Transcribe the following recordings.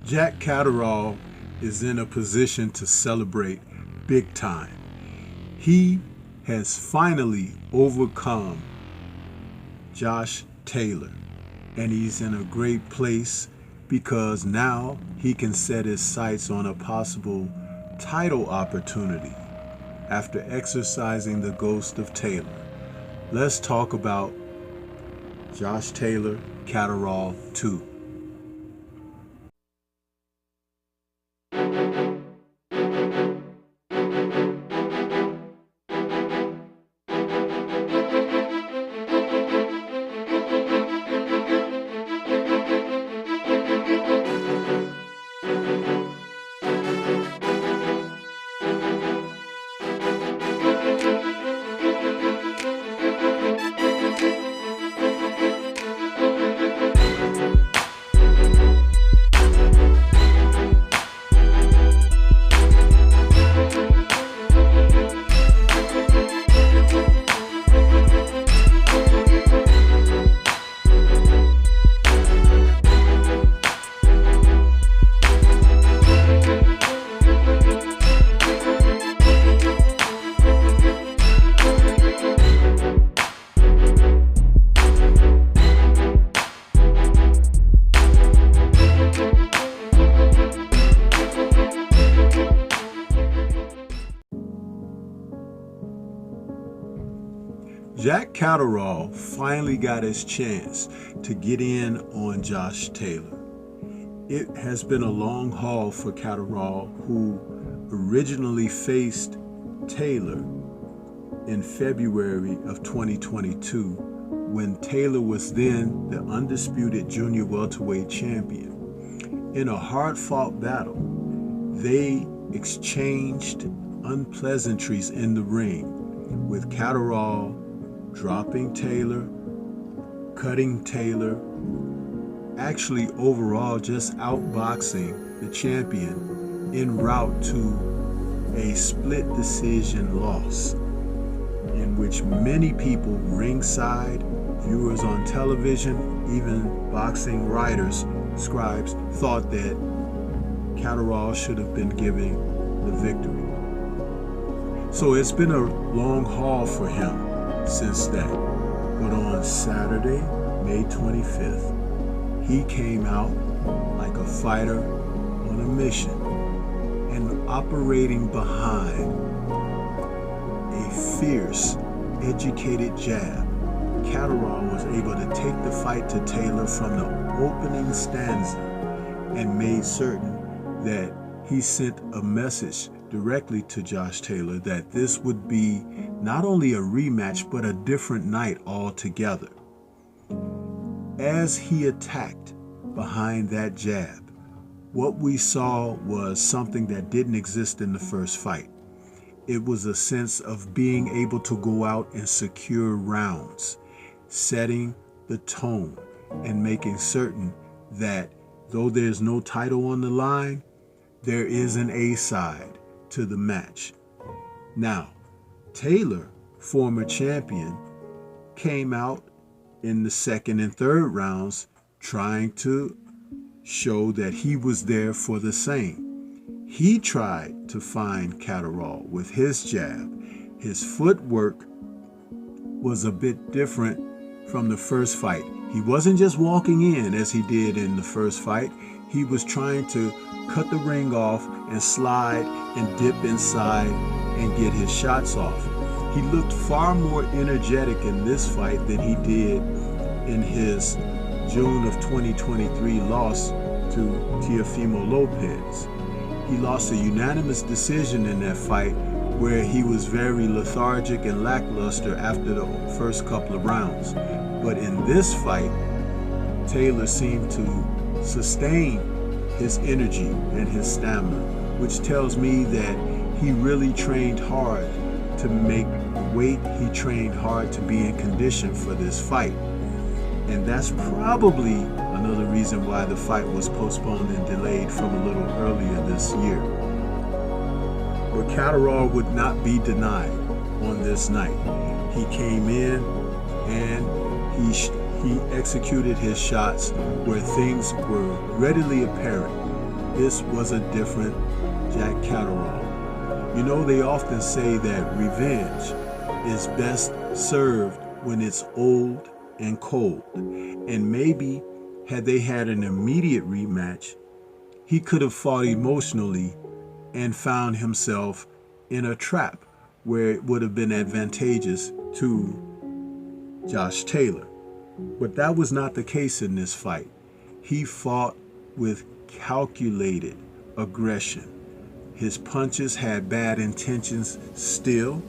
Jack Catterall is in a position to celebrate big time. He has finally overcome Josh Taylor, and he's in a great place because now he can set his sights on a possible title opportunity after exercising the ghost of Taylor. Let's talk about Josh Taylor, Catterall 2. Jack Catterall finally got his chance to get in on Josh Taylor. It has been a long haul for Catterall, who originally faced Taylor in February of 2022, when Taylor was then the undisputed junior welterweight champion. In a hard-fought battle, they exchanged unpleasantries in the ring, with Catterall dropping Taylor, cutting Taylor, actually overall just outboxing the champion en route to a split decision loss, in which many people ringside, viewers on television, even boxing writers, scribes, thought that Catterall should have been giving the victory. So it's been a long haul for him since that. But on Saturday, May 25th, he came out like a fighter on a mission and operating behind a fierce, educated jab. Catterall was able to take the fight to Taylor from the opening stanza and made certain that he sent a message directly to Josh Taylor that this would be not only a rematch, but a different night altogether. As he attacked behind that jab, what we saw was something that didn't exist in the first fight. It was a sense of being able to go out and secure rounds, setting the tone and making certain that though there's no title on the line, there is an A side to the match. Now, Taylor, former champion, came out in the second and third rounds trying to show that he was there for the same. He tried to find Catterall with his jab. His footwork was a bit different from the first fight. He wasn't just walking in as he did in the first fight. He was trying to cut the ring off and slide and dip inside and get his shots off. He looked far more energetic in this fight than he did in his June of 2023 loss to Teofimo Lopez. He lost a unanimous decision in that fight where he was very lethargic and lackluster after the first couple of rounds. But in this fight, Taylor seemed to sustain his energy and his stamina, which tells me that he really trained hard to make weight. He trained hard to be in condition for this fight. And that's probably another reason why the fight was postponed and delayed from a little earlier this year. But Catterall would not be denied on this night. He came in and he executed his shots where things were readily apparent this was a different Jack Catterall. You know, they often say that revenge is best served when it's old and cold. And maybe had they had an immediate rematch, he could have fought emotionally and found himself in a trap where it would have been advantageous to Josh Taylor. But that was not the case in this fight. He fought with calculated aggression. His punches had bad intentions still,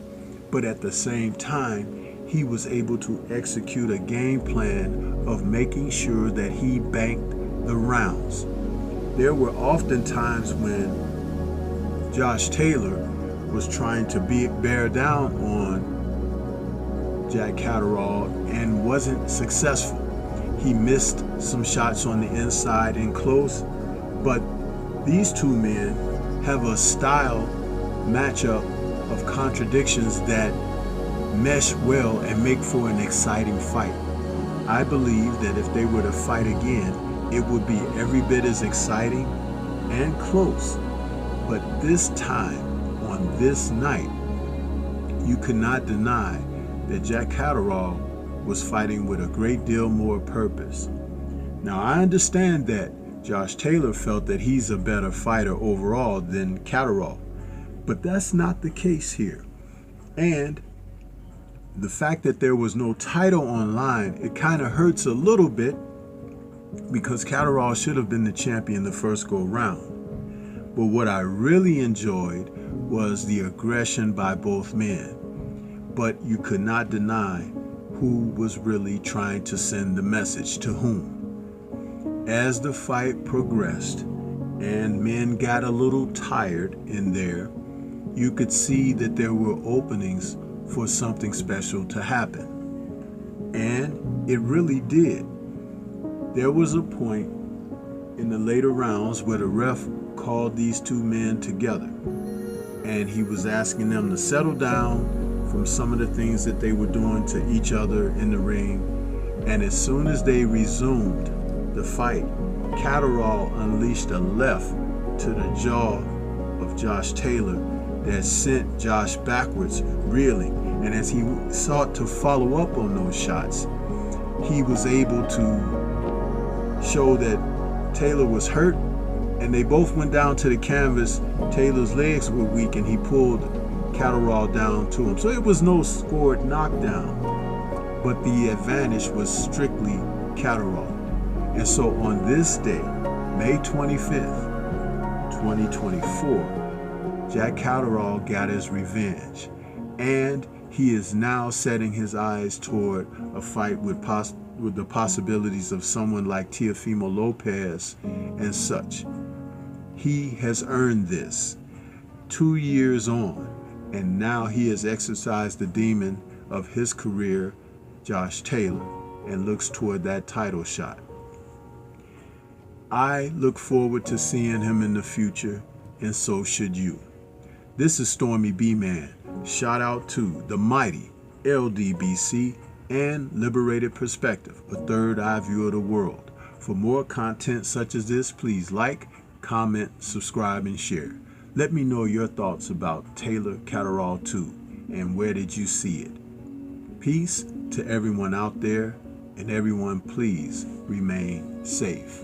but at the same time, he was able to execute a game plan of making sure that he banked the rounds. There were often times when Josh Taylor was trying to bear down on Jack Catterall and wasn't successful. He missed some shots on the inside and close, but these two men have a style matchup of contradictions that mesh well and make for an exciting fight. I believe that if they were to fight again, it would be every bit as exciting and close. But this time, on this night, you could not deny that Jack Catterall was fighting with a great deal more purpose. Now, I understand that Josh Taylor felt that he's a better fighter overall than Catterall, but that's not the case here. And the fact that there was no title online, it kind of hurts a little bit because Catterall should have been the champion the first go round. But what I really enjoyed was the aggression by both men. But you could not deny who was really trying to send the message to whom. As the fight progressed and men got a little tired in there, you could see that there were openings for something special to happen. And it really did. There was a point in the later rounds where the ref called these two men together, and he was asking them to settle down from some of the things that they were doing to each other in the ring. And as soon as they resumed the fight, Catterall unleashed a left to the jaw of Josh Taylor that sent Josh backwards, reeling. And as he sought to follow up on those shots, he was able to show that Taylor was hurt, and they both went down to the canvas. Taylor's legs were weak, and he pulled Catterall down to him. So it was no scored knockdown, but the advantage was strictly Catterall. And so on this day, May 25th, 2024, Jack Catterall got his revenge, and he is now setting his eyes toward a fight with the possibilities of someone like Teofimo Lopez and such. He has earned this 2 years on, and now he has exercised the demon of his career, Josh Taylor, and looks toward that title shot. I look forward to seeing him in the future, and so should you. This is Stormy B-Man. Shout out to the mighty LDBC and Liberated Perspective, a third eye view of the world. For more content such as this, please like, comment, subscribe, and share. Let me know your thoughts about Taylor Catterall 2 and where did you see it. Peace to everyone out there, and everyone please remain safe.